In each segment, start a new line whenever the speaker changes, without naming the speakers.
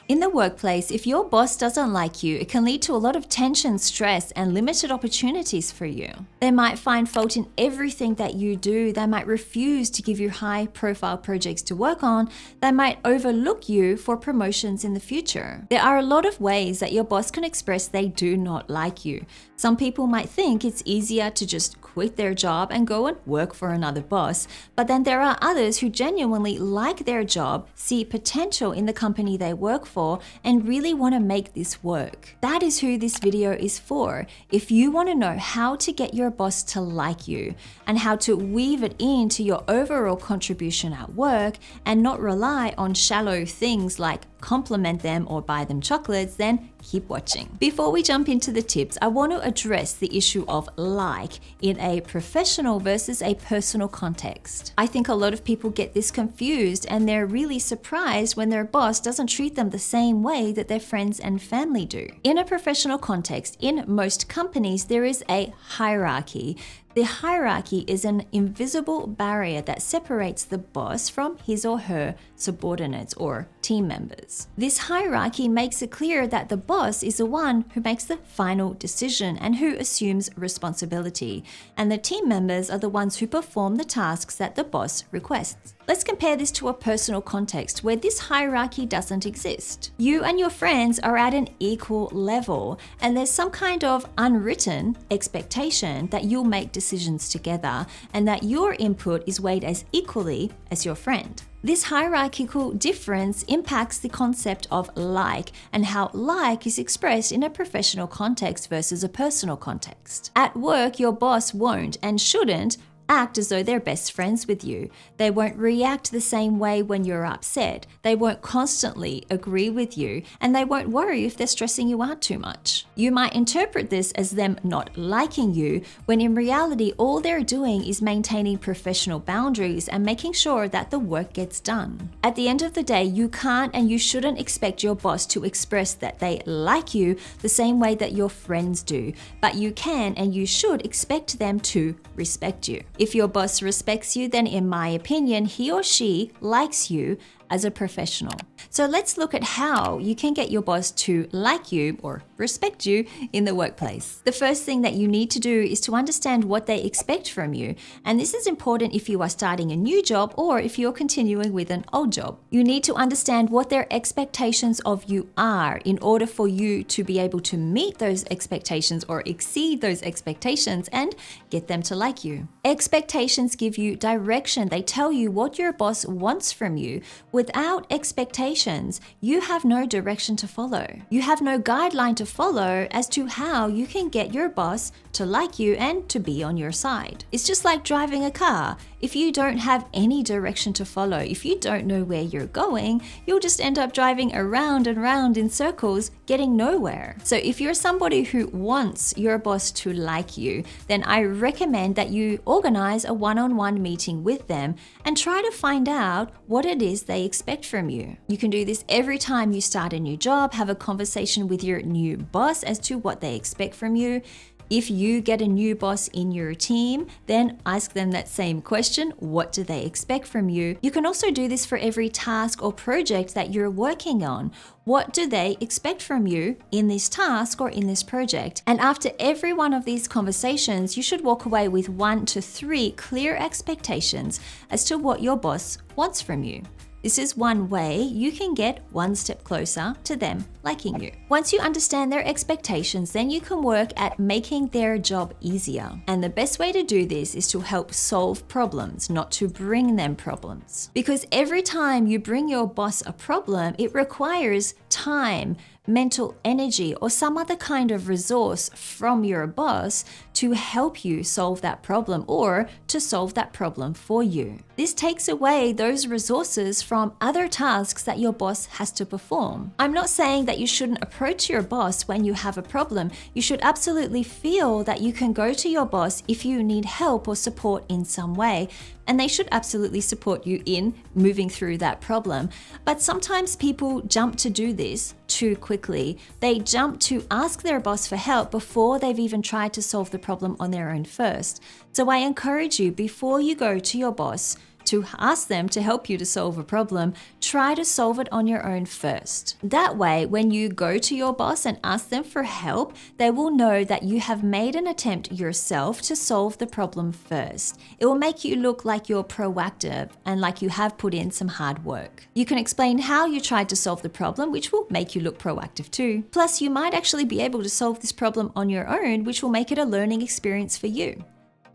In the workplace, if your boss doesn't like you, it can lead to a lot of tension, stress, and limited opportunities for you. They might find fault in everything that you do. They might refuse to give you high-profile projects to work on. They might overlook you for promotions in the future. There are a lot of ways that your boss can express they do not like you. Some people might think it's easier to just quit their job and go and work for another boss, but then there are others who genuinely like their job, see potential in the company they work for, and really want to make this work. That is who this video is for. If you want to know how to get your boss to like you and how to weave it into your overall contribution at work and not rely on shallow things like compliment them or buy them chocolates, then keep watching. Before we jump into the tips, I want to address the issue of like in a professional versus a personal context. I think a lot of people get this confused and they're really surprised when their boss doesn't treat them the same way that their friends and family do. In a professional context, in most companies, there is a hierarchy. The hierarchy is an invisible barrier that separates the boss from his or her subordinates or team members. This hierarchy makes it clear that the boss is the one who makes the final decision and who assumes responsibility, and the team members are the ones who perform the tasks that the boss requests. Let's compare this to a personal context where this hierarchy doesn't exist. You and your friends are at an equal level, and there's some kind of unwritten expectation that you'll make decisions together and that your input is weighed as equally as your friend. This hierarchical difference impacts the concept of like and how like is expressed in a professional context versus a personal context. At work, your boss won't and shouldn't act as though they're best friends with you. They won't react the same way when you're upset. They won't constantly agree with you, and they won't worry if they're stressing you out too much. You might interpret this as them not liking you, when in reality, all they're doing is maintaining professional boundaries and making sure that the work gets done. At the end of the day, you can't and you shouldn't expect your boss to express that they like you the same way that your friends do, but you can and you should expect them to respect you. If your boss respects you, then in my opinion, he or she likes you as a professional. So let's look at how you can get your boss to like you or respect you in the workplace. The first thing that you need to do is to understand what they expect from you. And this is important if you are starting a new job or if you're continuing with an old job. You need to understand what their expectations of you are in order for you to be able to meet those expectations or exceed those expectations and get them to like you. Expectations give you direction. They tell you what your boss wants from you. Without expectations, you have no direction to follow. You have no guideline to follow as to how you can get your boss to like you and to be on your side. It's just like driving a car. If you don't have any direction to follow, if you don't know where you're going, you'll just end up driving around and round in circles, getting nowhere. So if you're somebody who wants your boss to like you, then I recommend that you organize a one-on-one meeting with them and try to find out what it is they expect from you. You can do this every time you start a new job, have a conversation with your new boss as to what they expect from you. If you get a new boss in your team, then ask them that same question. What do they expect from you? You can also do this for every task or project that you're working on. What do they expect from you in this task or in this project? And after every one of these conversations, you should walk away with 1 to 3 clear expectations as to what your boss wants from you. This is one way you can get one step closer to them liking you. Once you understand their expectations, then you can work at making their job easier. And the best way to do this is to help solve problems, not to bring them problems. Because every time you bring your boss a problem, it requires time, mental energy, or some other kind of resource from your boss to help you solve that problem or to solve that problem for you. This takes away those resources from other tasks that your boss has to perform. I'm not saying that you shouldn't approach your boss when you have a problem. You should absolutely feel that you can go to your boss if you need help or support in some way, and they should absolutely support you in moving through that problem. But sometimes people jump to do this too quickly. They jump to ask their boss for help before they've even tried to solve the problem on their own first. So I encourage you, before you go to your boss, to ask them to help you to solve a problem, try to solve it on your own first. That way, when you go to your boss and ask them for help, they will know that you have made an attempt yourself to solve the problem first. It will make you look like you're proactive and like you have put in some hard work. You can explain how you tried to solve the problem, which will make you look proactive too. Plus, you might actually be able to solve this problem on your own, which will make it a learning experience for you.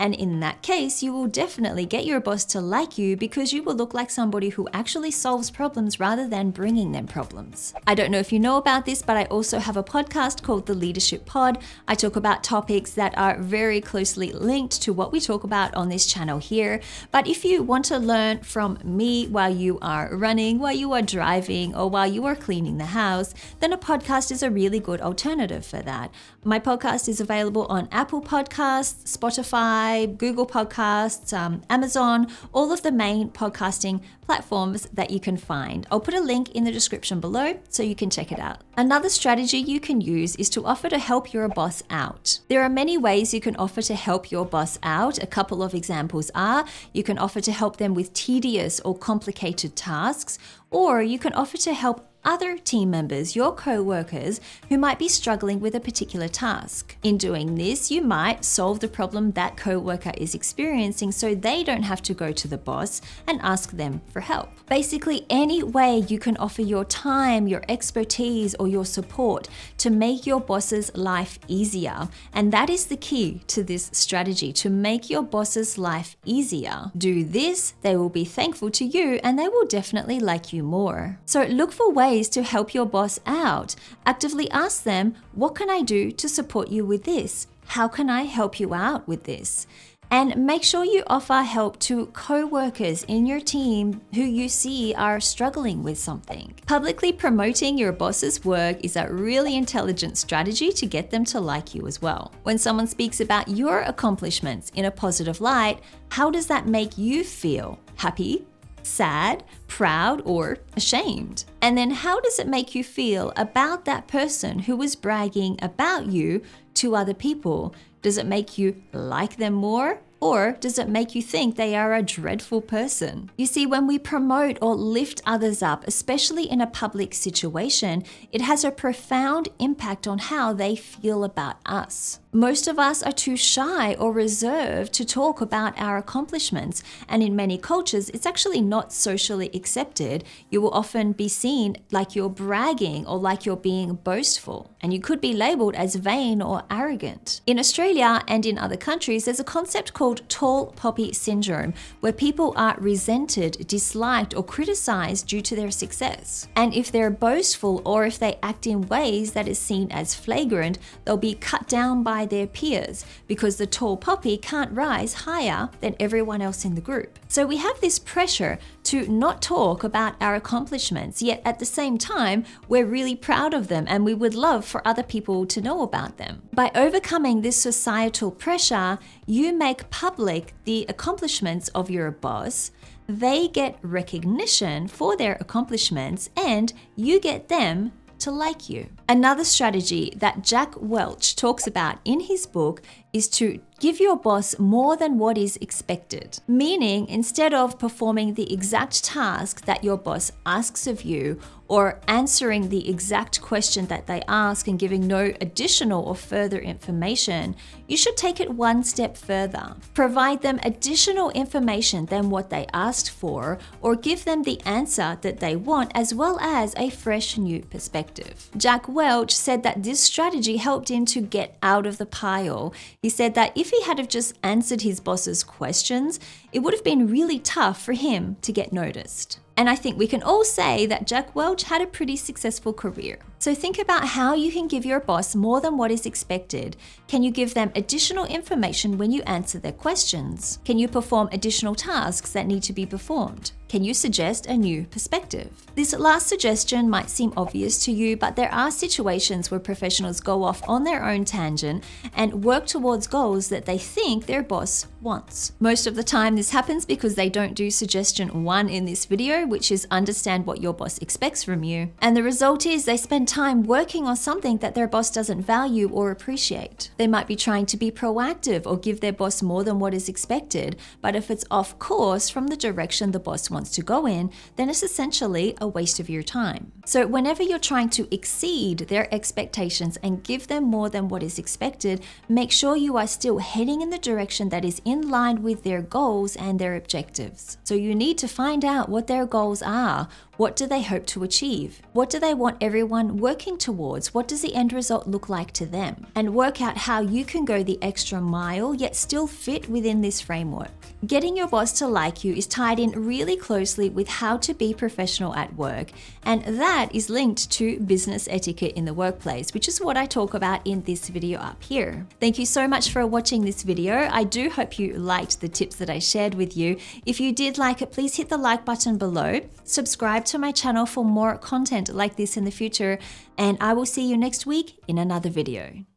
And in that case, you will definitely get your boss to like you because you will look like somebody who actually solves problems rather than bringing them problems. I don't know if you know about this, but I also have a podcast called The Leadership Pod. I talk about topics that are very closely linked to what we talk about on this channel here. But if you want to learn from me while you are running, while you are driving, or while you are cleaning the house, then a podcast is a really good alternative for that. My podcast is available on Apple Podcasts, Spotify, Google Podcasts, Amazon, all of the main podcasting platforms that you can find. I'll put a link in the description below so you can check it out. Another strategy you can use is to offer to help your boss out. There are many ways you can offer to help your boss out. A couple of examples are you can offer to help them with tedious or complicated tasks, or you can offer to help other team members, your co-workers, who might be struggling with a particular task. In doing this, you might solve the problem that co-worker is experiencing so they don't have to go to the boss and ask them for help. Basically, any way you can offer your time, your expertise, or your support to make your boss's life easier. And that is the key to this strategy, to make your boss's life easier. Do this, they will be thankful to you and they will definitely like you more. So look for ways to help your boss out. Actively ask them, what can I do to support you with this? How can I help you out with this? And make sure you offer help to co-workers in your team who you see are struggling with something. Publicly promoting your boss's work is a really intelligent strategy to get them to like you as well. When someone speaks about your accomplishments in a positive light, how does that make you feel? Happy? Sad, proud, or ashamed? And then how does it make you feel about that person who was bragging about you to other people? Does it make you like them more? Or does it make you think they are a dreadful person? You see, when we promote or lift others up, especially in a public situation, it has a profound impact on how they feel about us. Most of us are too shy or reserved to talk about our accomplishments, and in many cultures, it's actually not socially accepted. You will often be seen like you're bragging or like you're being boastful, and you could be labeled as vain or arrogant. In Australia and in other countries, there's a concept called tall poppy syndrome, where people are resented, disliked, or criticized due to their success. And if they're boastful or if they act in ways that is seen as flagrant, they'll be cut down by their peers because the tall poppy can't rise higher than everyone else in the group. So we have this pressure to not talk about our accomplishments, yet at the same time, we're really proud of them and we would love for other people to know about them. By overcoming this societal pressure, you make public the accomplishments of your boss. They get recognition for their accomplishments and you get them to like you. Another strategy that Jack Welch talks about in his book is to give your boss more than what is expected. Meaning, instead of performing the exact task that your boss asks of you or answering the exact question that they ask and giving no additional or further information, you should take it one step further. Provide them additional information than what they asked for, or give them the answer that they want, as well as a fresh new perspective. Jack Welch said that this strategy helped him to get out of the pile. He said that if he had have just answered his boss's questions, it would have been really tough for him to get noticed. And I think we can all say that Jack Welch had a pretty successful career. So think about how you can give your boss more than what is expected. Can you give them additional information when you answer their questions? Can you perform additional tasks that need to be performed? Can you suggest a new perspective? This last suggestion might seem obvious to you, but there are situations where professionals go off on their own tangent and work towards goals that they think their boss wants. Most of the time this happens because they don't do suggestion 1 in this video, which is understand what your boss expects from you. And the result is they spend time working on something that their boss doesn't value or appreciate. They might be trying to be proactive or give their boss more than what is expected, but if it's off course from the direction the boss wants to go in, then it's essentially a waste of your time. So whenever you're trying to exceed their expectations and give them more than what is expected, make sure you are still heading in the direction that is in line with their goals and their objectives. So you need to find out what their goals are. What do they hope to achieve? What do they want everyone working towards? What does the end result look like to them? And work out how you can go the extra mile yet still fit within this framework. Getting your boss to like you is tied in really closely with how to be professional at work, and that is linked to business etiquette in the workplace, which is what I talk about in this video up here. Thank you so much for watching this video. I do hope you liked the tips that I shared with you. If you did like it, please hit the like button below. Subscribe to my channel for more content like this in the future, and I will see you next week in another video.